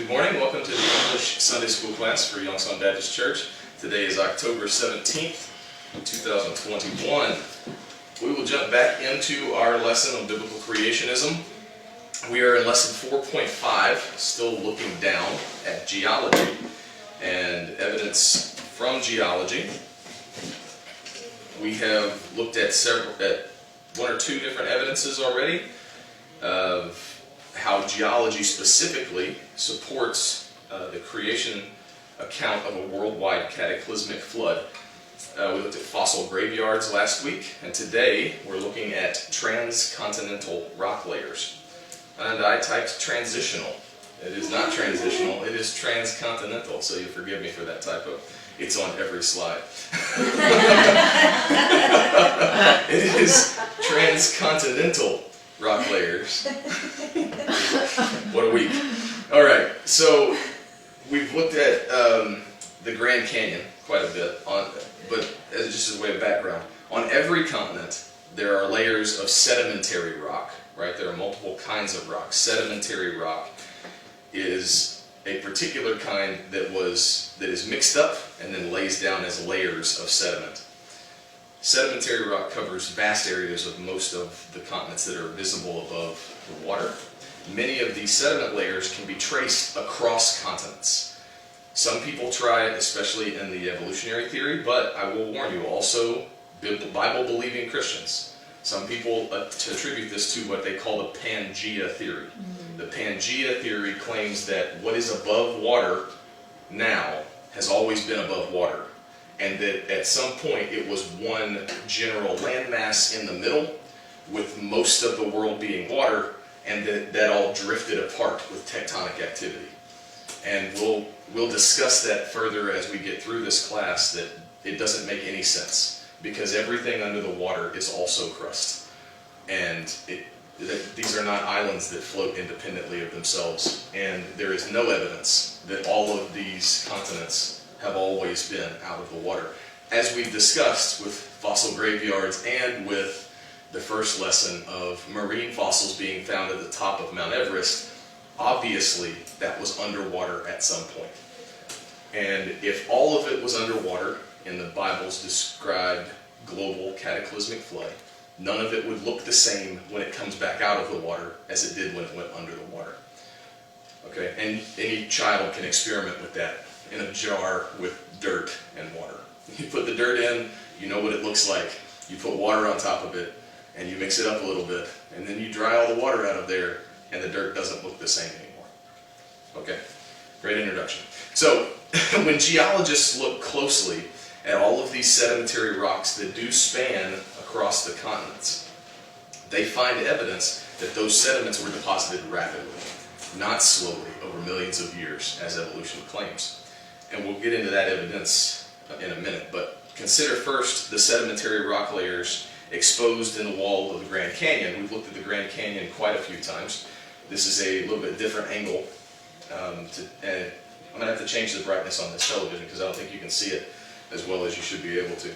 Good morning. Welcome to the English Sunday School class for Yongsan Baptist Church. Today is October 17th, 2021. We will jump back into our lesson on biblical creationism. We are in lesson 4.5, still looking down at geology and evidence from geology. We have looked at one or two different evidences already of how geology specifically supports the creation account of a worldwide cataclysmic flood. We looked at fossil graveyards last week, and today we're looking at transcontinental rock layers. And I typed transitional. It is not transitional, it is transcontinental, so you forgive me for that typo. It's on every slide. It is transcontinental rock layers. What a week. Alright, so we've looked at the Grand Canyon quite a bit, but just as a way of background, on every continent there are layers of sedimentary rock, right? There are multiple kinds of rock. Sedimentary rock is a particular kind that is mixed up and then lays down as layers of sediment. Sedimentary rock covers vast areas of most of the continents that are visible above the water. Many of these sediment layers can be traced across continents. Some people try, especially in the evolutionary theory, but I will warn you, also Bible-believing Christians, some people attribute this to what they call the Pangea theory. The Pangea theory claims that what is above water now has always been above water, and that at some point it was one general landmass in the middle, with most of the world being water, and that all drifted apart with tectonic activity. And we'll discuss that further as we get through this class, that it doesn't make any sense, because everything under the water is also crust. And these are not islands that float independently of themselves, and there is no evidence that all of these continents have always been out of the water. As we've discussed with fossil graveyards and with the first lesson of marine fossils being found at the top of Mount Everest, obviously that was underwater at some point. And if all of it was underwater in the Bible's described global cataclysmic flood, none of it would look the same when it comes back out of the water as it did when it went under the water. Okay, and any child can experiment with that in a jar with dirt and water. You put the dirt in, you know what it looks like. You put water on top of it, and you mix it up a little bit, and then you dry all the water out of there, and the dirt doesn't look the same anymore. Okay, great introduction. So, when geologists look closely at all of these sedimentary rocks that do span across the continents, they find evidence that those sediments were deposited rapidly, not slowly over millions of years, as evolution claims. And we'll get into that evidence in a minute, but consider first the sedimentary rock layers exposed in the wall of the Grand Canyon. We've looked at the Grand Canyon quite a few times. This is a little bit different angle, and I'm going to have to change the brightness on this television because I don't think you can see it as well as you should be able to.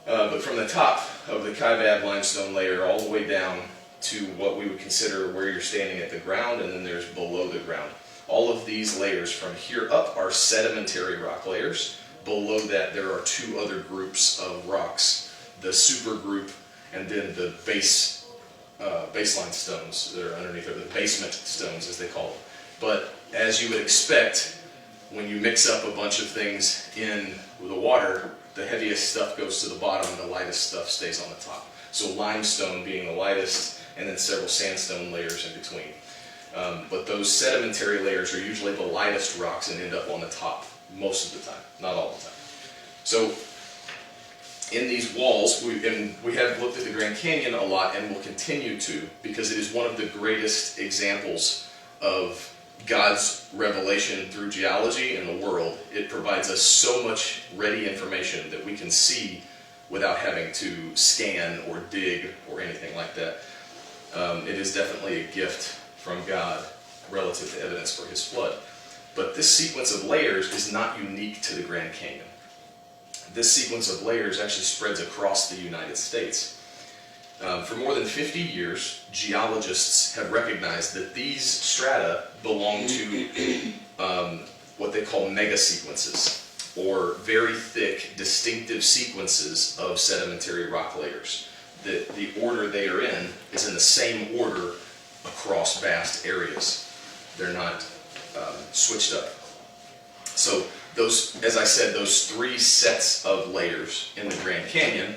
But from the top of the Kaibab limestone layer all the way down to what we would consider where you're standing at the ground, and then there's below the ground. All of these layers from here up are sedimentary rock layers. Below that there are two other groups of rocks, the supergroup and then the baseline stones that are underneath, or the basement stones as they call them. But as you would expect, when you mix up a bunch of things in the water, the heaviest stuff goes to the bottom and the lightest stuff stays on the top. So limestone being the lightest, and then several sandstone layers in between. But those sedimentary layers are usually the lightest rocks and end up on the top most of the time, not all the time. So in these walls, we have looked at the Grand Canyon a lot and will continue to, because it is one of the greatest examples of God's revelation through geology in the world. It provides us so much ready information that we can see without having to scan or dig or anything like that. It is definitely a gift from God relative to evidence for his flood. But this sequence of layers is not unique to the Grand Canyon. This sequence of layers actually spreads across the United States. For more than 50 years, geologists have recognized that these strata belong to what they call megasequences, or very thick, distinctive sequences of sedimentary rock layers. The order they are in is in the same order across vast areas. They're not switched up. So those, as I said, those three sets of layers in the Grand Canyon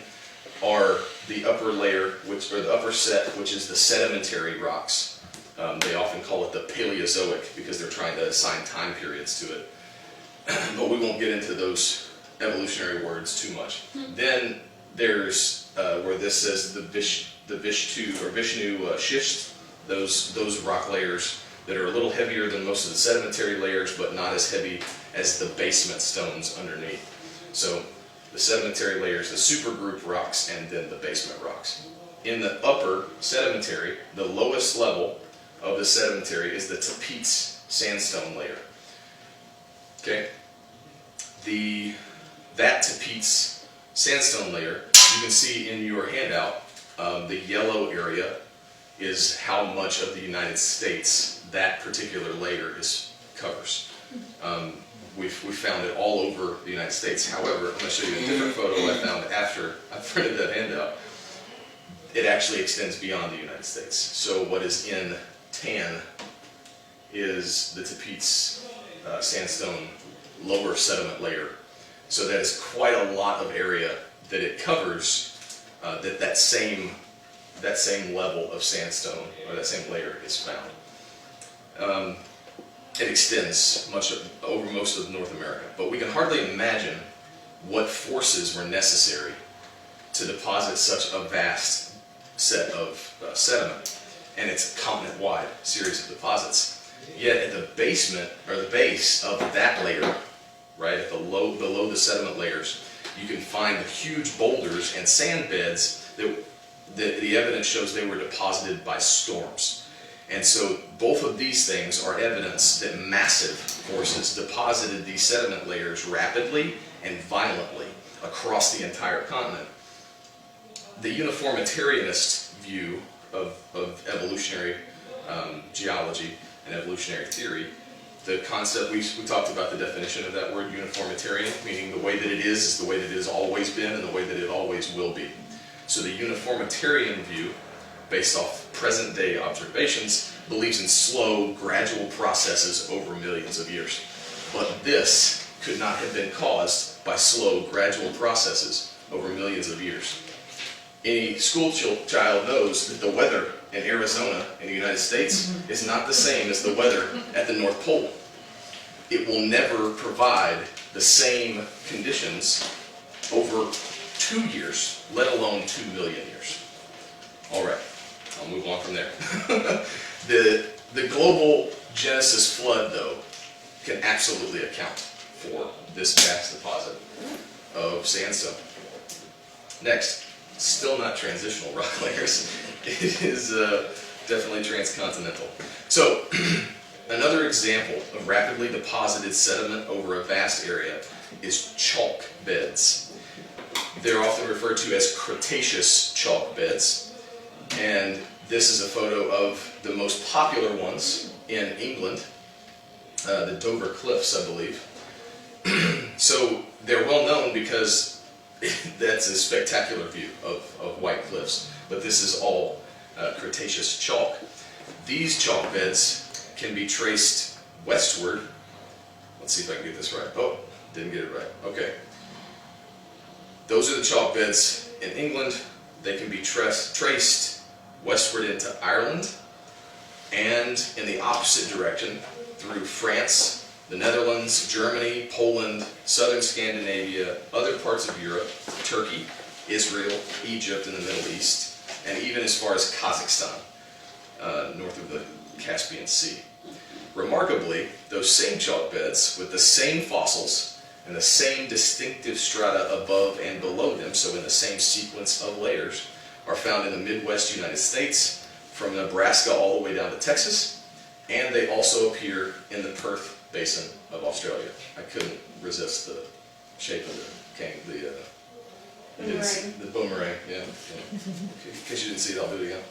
are the upper layer, or the upper set, which is the sedimentary rocks. They often call it the Paleozoic because they're trying to assign time periods to it. But we won't get into those evolutionary words too much. Then there's where this says the Vishnu schist, those rock layers that are a little heavier than most of the sedimentary layers, but not as heavy as the basement stones underneath. So the sedimentary layers, the supergroup rocks, and then the basement rocks. In the upper sedimentary, the lowest level of the sedimentary is the Tapeats sandstone layer. Okay, that Tapeats sandstone layer, you can see in your handout, the yellow area is how much of the United States that particular layer covers. We've found it all over the United States. However, I'm going to show you a different photo I found after I printed that handout. It actually extends beyond the United States. So what is in tan is the Tapeats sandstone lower sediment layer. So that is quite a lot of area that it covers, that same level of sandstone, or that same layer, is found. It extends over most of North America, but we can hardly imagine what forces were necessary to deposit such a vast set of sediment, and it's a continent-wide series of deposits. Yet at the basement, or the base of that layer, right below the sediment layers, you can find huge boulders and sand beds that the evidence shows they were deposited by storms. And so both of these things are evidence that massive forces deposited these sediment layers rapidly and violently across the entire continent. The uniformitarianist view of evolutionary geology and evolutionary theory, the concept, we talked about the definition of that word, uniformitarian, meaning the way that it is the way that it has always been and the way that it always will be. So the uniformitarian view, based off present-day observations, believes in slow, gradual processes over millions of years. But this could not have been caused by slow, gradual processes over millions of years. Any school child knows that the weather in Arizona in the United States is not the same as the weather at the North Pole. It will never provide the same conditions over 2 years, let alone 2 million years. All right. I'll move on from there. The global Genesis flood, though, can absolutely account for this vast deposit of sandstone. Next, still not transitional rock layers. It is definitely transcontinental. So, another example of rapidly deposited sediment over a vast area is chalk beds. They're often referred to as Cretaceous chalk beds. And this is a photo of the most popular ones in England, the Dover Cliffs, I believe. So they're well known because that's a spectacular view of white cliffs. But this is all Cretaceous chalk. These chalk beds can be traced westward. Let's see if I can get this right. Oh, didn't get it right. Okay. Those are the chalk beds in England. They can be traced westward into Ireland, and in the opposite direction through France, the Netherlands, Germany, Poland, southern Scandinavia, other parts of Europe, Turkey, Israel, Egypt, and the Middle East, and even as far as Kazakhstan, north of the Caspian Sea. Remarkably, those same chalk beds with the same fossils and the same distinctive strata above and below them, so in the same sequence of layers, are found in the Midwest United States, from Nebraska all the way down to Texas, and they also appear in the Perth Basin of Australia. I couldn't resist the shape of the You didn't see the boomerang, yeah. In case you didn't see it, I'll do it again.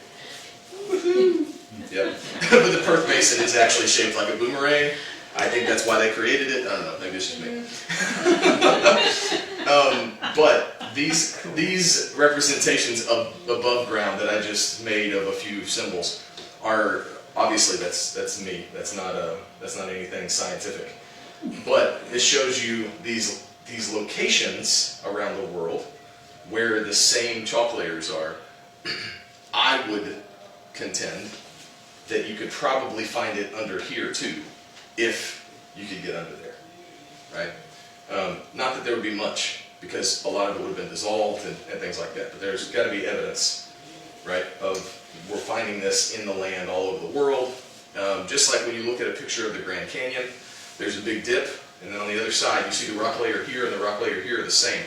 Yep. But the Perth Basin is actually shaped like a boomerang. I think that's why they created it. I don't know, maybe it's just me. But these representations of above ground that I just made of a few symbols are obviously that's me. That's not anything scientific. But it shows you these locations around the world where the same chalk layers are. I would contend that you could probably find it under here too, if you could get under there, right? Not that there would be much, because a lot of it would have been dissolved and things like that, but there's got to be evidence, right, of we're finding this in the land all over the world. Just like when you look at a picture of the Grand Canyon, there's a big dip, and then on the other side you see the rock layer here and the rock layer here are the same,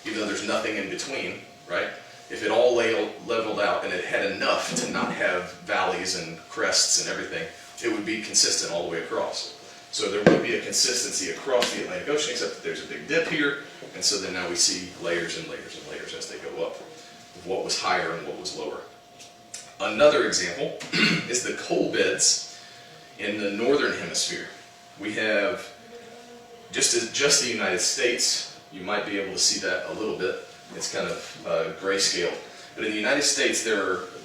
even though there's nothing in between, right? If it all leveled out and it had enough to not have valleys and crests and everything, it would be consistent all the way across. So there would be a consistency across the Atlantic Ocean, except that there's a big dip here, and so then now we see layers and layers and layers as they go up, of what was higher and what was lower. Another example is the coal beds in the northern hemisphere. We have just the United States. You might be able to see that a little bit. It's kind of grayscale. But in the United States,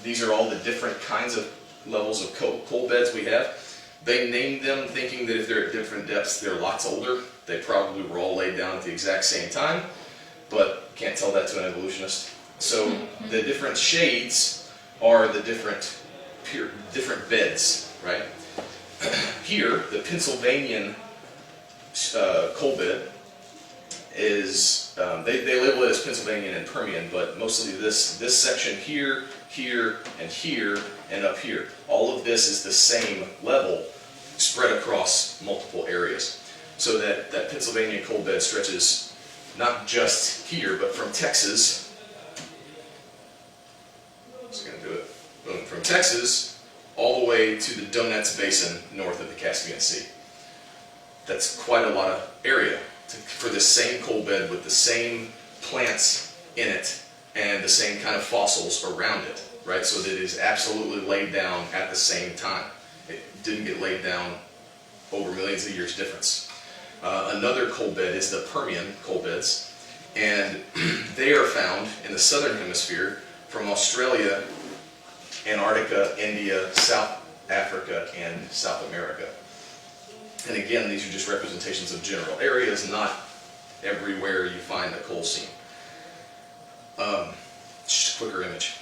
these are all the different kinds of levels of coal beds we have. They named them thinking that if they're at different depths, they're lots older. They probably were all laid down at the exact same time, but can't tell that to an evolutionist. So the different shades are the different beds, right? Here, the Pennsylvanian coal bed is, they label it as Pennsylvanian and Permian, but mostly this section here, here, and here, and up here. All of this is the same level spread across multiple areas. So that Pennsylvania coal bed stretches not just here, but from Texas, just going to do it, boom, from Texas all the way to the Donets Basin north of the Caspian Sea. That's quite a lot of area for this same coal bed with the same plants in it and the same kind of fossils around it, right? So that it is absolutely laid down at the same time. It didn't get laid down over millions of years difference. Another coal bed is the Permian coal beds, and they are found in the southern hemisphere from Australia, Antarctica, India, South Africa, and South America. And again, these are just representations of general areas, not everywhere you find a coal seam. Just a quicker image.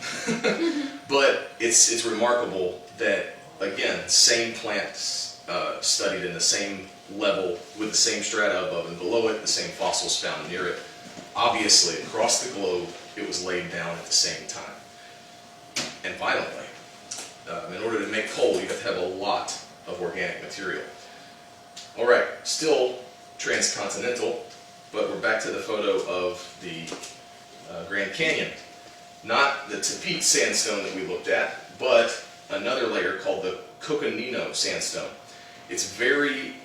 But it's remarkable that, again, same plants studied in the same level with the same strata above and below it, the same fossils found near it. Obviously, across the globe, it was laid down at the same time. And finally, in order to make coal, you have to have a lot of organic material. All right, still transcontinental, but we're back to the photo of the Grand Canyon. Not the Tepete sandstone that we looked at, but another layer called the Coconino sandstone. It's very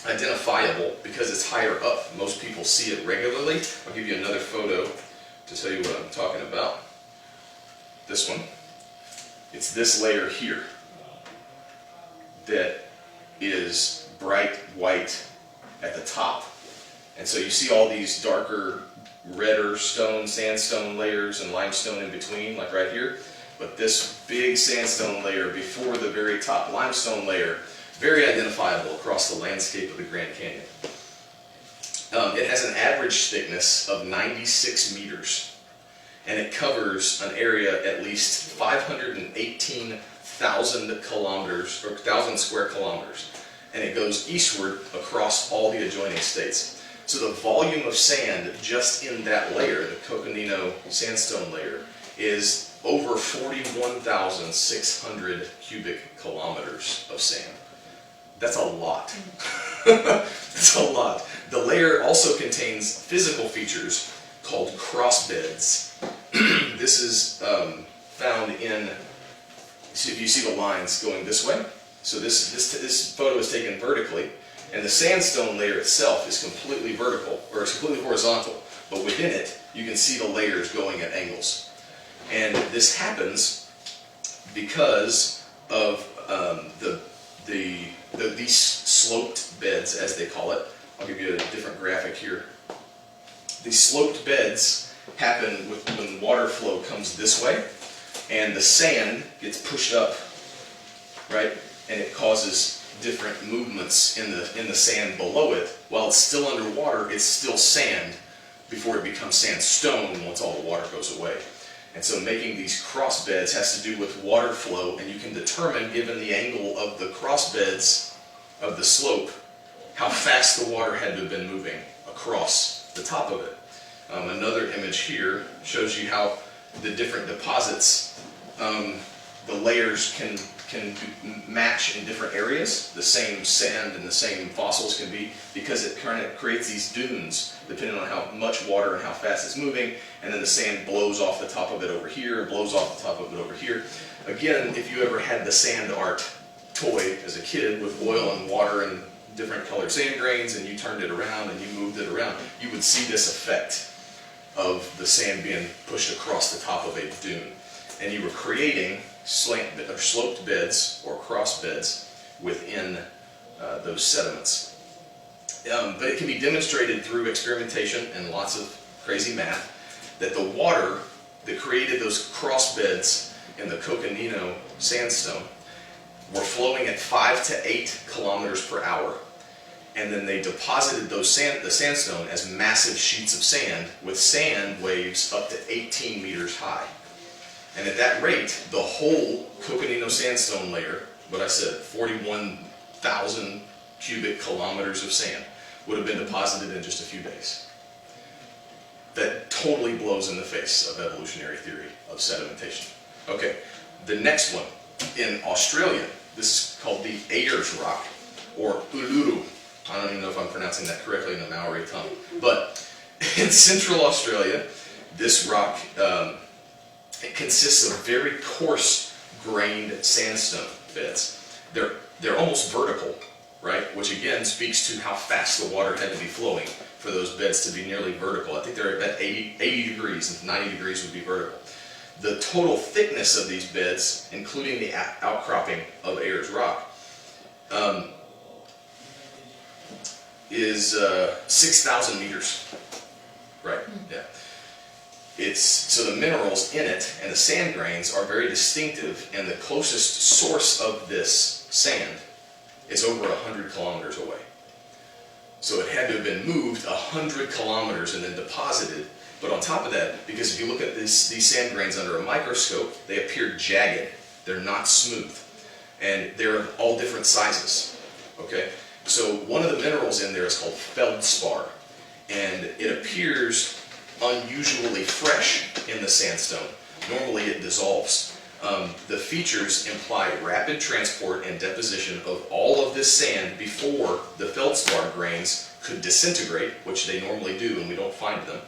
identifiable because it's higher up. Most people see it regularly. I'll give you another photo to tell you what I'm talking about. This one. It's this layer here that is bright white at the top. And so you see all these darker, redder sandstone layers and limestone in between, like right here. But this big sandstone layer before the very top limestone layer, very identifiable across the landscape of the Grand Canyon. It has an average thickness of 96 meters, and it covers an area at least 518,000 kilometers, or 1,000 square kilometers, and it goes eastward across all the adjoining states. So the volume of sand just in that layer, the Coconino sandstone layer, is over 41,600 cubic kilometers of sand. That's a lot. That's a lot. The layer also contains physical features called crossbeds. This is found in, so if you see the lines going this way, so this photo is taken vertically, and the sandstone layer itself is completely vertical, or it's completely horizontal. but within it, you can see the layers going at angles. And this happens because of these sloped beds, as they call it. I'll give you a different graphic here. These sloped beds happen when water flow comes this way, and the sand gets pushed up, right? And it causes different movements in the sand below it. While it's still underwater, it's still sand before it becomes sandstone once all the water goes away. And so making these cross beds has to do with water flow, and you can determine, given the angle of the cross beds of the slope, how fast the water had to have been moving across the top of it. Another image here shows you how the different deposits, the layers can match in different areas. The same sand and the same fossils can be, because it kind of creates these dunes depending on how much water and how fast it's moving, and then the sand blows off the top of it over here, and blows off the top of it over here. Again, if you ever had the sand art toy as a kid with oil and water and different colored sand grains, and you turned it around and you moved it around, you would see this effect of the sand being pushed across the top of a dune. And you were creating sloped beds or cross beds within those sediments. But it can be demonstrated through experimentation and lots of crazy math that the water that created those cross beds in the Coconino sandstone were flowing at 5 to 8 kilometers per hour. And then they deposited the sandstone as massive sheets of sand with sand waves up to 18 meters high. And at that rate, the whole Coconino sandstone layer, what I said, 41,000 cubic kilometers of sand, would have been deposited in just a few days. That totally blows in the face of evolutionary theory of sedimentation. Okay, the next one, in Australia, this is called the Ayres rock, or Uluru. I don't even know if I'm pronouncing that correctly in the Maori tongue. But in central Australia, this rock, it consists of very coarse grained sandstone beds. They're almost vertical, right? Which again speaks to how fast the water had to be flowing for those beds to be nearly vertical. I think they're at 80 degrees, and 90 degrees would be vertical. The total thickness of these beds, including the outcropping of Ayres rock, is 6,000 meters. Right, yeah. So the minerals in it and the sand grains are very distinctive, and the closest source of this sand is over 100 kilometers away. So it had to have been moved 100 kilometers and then deposited. But on top of that, because if you look at these sand grains under a microscope, they appear jagged. They're not smooth. And they're of all different sizes. Okay? So one of the minerals in there is called feldspar. And it appears unusually fresh in the sandstone. Normally it dissolves. The features imply rapid transport and deposition of all of this sand before the feldspar grains could disintegrate, which they normally do and we don't find them.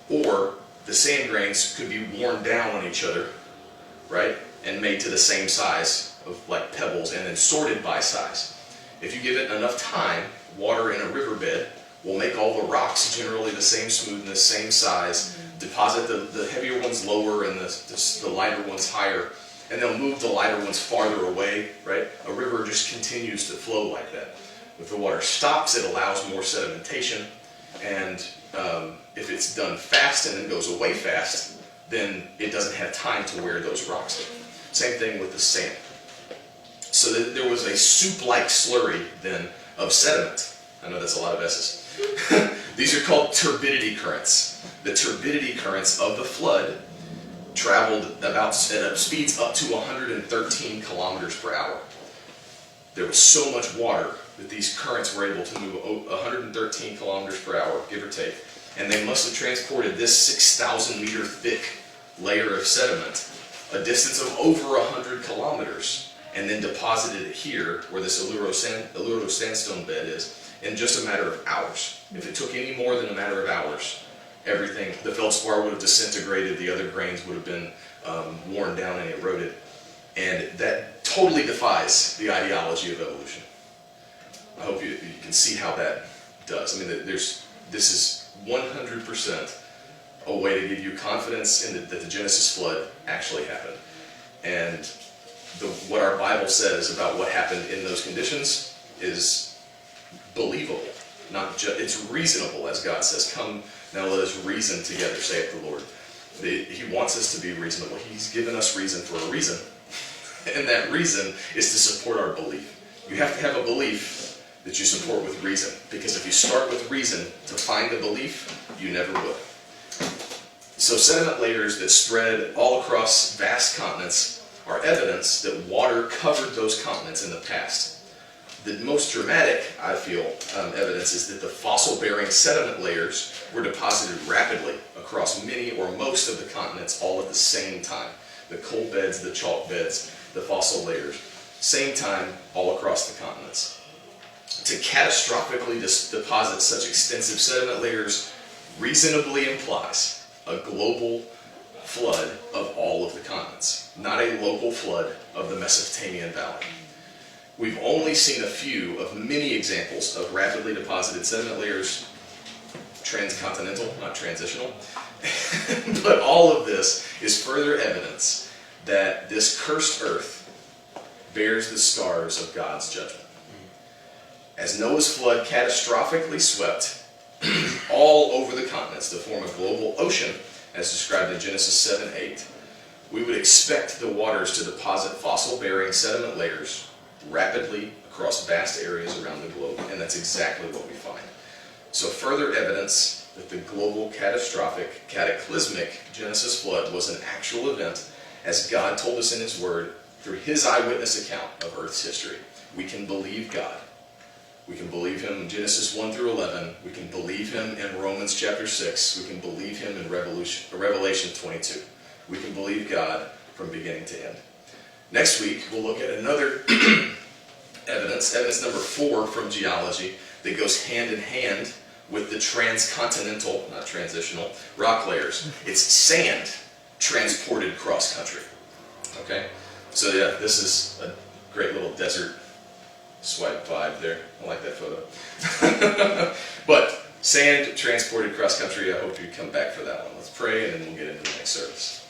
Or the sand grains could be worn down on each other, right, and made to the same size of like pebbles and then sorted by size. If you give it enough time, water in a riverbed will make all the rocks generally the same smoothness, same size, deposit the heavier ones lower and the lighter ones higher, and they'll move the lighter ones farther away, right? A river just continues to flow like that. If the water stops, it allows more sedimentation, and if it's done fast and then goes away fast, then it doesn't have time to wear those rocks down. Same thing with the sand. So there was a soup-like slurry then of sediment. I know that's a lot of S's. These are called turbidity currents. The turbidity currents of the flood traveled at speeds up to 113 kilometers per hour. There was so much water that these currents were able to move 113 kilometers per hour, give or take. And they must have transported this 6,000 meter thick layer of sediment a distance of over 100 kilometers and then deposited it here where this Uluru sandstone bed is in just a matter of hours. If it took any more than a matter of hours, everything, the feldspar would have disintegrated, the other grains would have been worn down and eroded. And that totally defies the ideology of evolution. I hope you can see how that does. I mean, this is 100% a way to give you confidence in that the Genesis flood actually happened. And what our Bible says about what happened in those conditions is believable. It's reasonable, as God says. Come, now let us reason together, saith the Lord. He wants us to be reasonable. He's given us reason for a reason. And that reason is to support our belief. You have to have a belief that you support with reason. Because if you start with reason to find the belief, you never will. So sediment layers that spread all across vast continents are evidence that water covered those continents in the past. The most dramatic, I feel, evidence is that the fossil-bearing sediment layers were deposited rapidly across many or most of the continents all at the same time. The coal beds, the chalk beds, the fossil layers, same time all across the continents. To catastrophically deposit such extensive sediment layers reasonably implies a global flood of all of the continents, not a local flood of the Mesopotamian Valley. We've only seen a few of many examples of rapidly deposited sediment layers, transcontinental, not transitional, but all of this is further evidence that this cursed earth bears the scars of God's judgment. As Noah's flood catastrophically swept all over the continents to form a global ocean, as described in Genesis 7:8, we would expect the waters to deposit fossil-bearing sediment layers rapidly across vast areas around the globe, and that's exactly what we find. So further evidence that the global catastrophic, cataclysmic Genesis flood was an actual event, as God told us in His Word through His eyewitness account of Earth's history. We can believe God. We can believe Him in Genesis 1 through 11. We can believe Him in Romans chapter 6. We can believe Him in Revelation 22. We can believe God from beginning to end. Next week, we'll look at another evidence number 4 from geology, that goes hand in hand with the transcontinental, not transitional, rock layers. It's sand transported cross-country. Okay? So yeah, this is a great little desert swipe vibe there. I like that photo. But sand transported cross-country, I hope you come back for that one. Let's pray and then we'll get into the next service.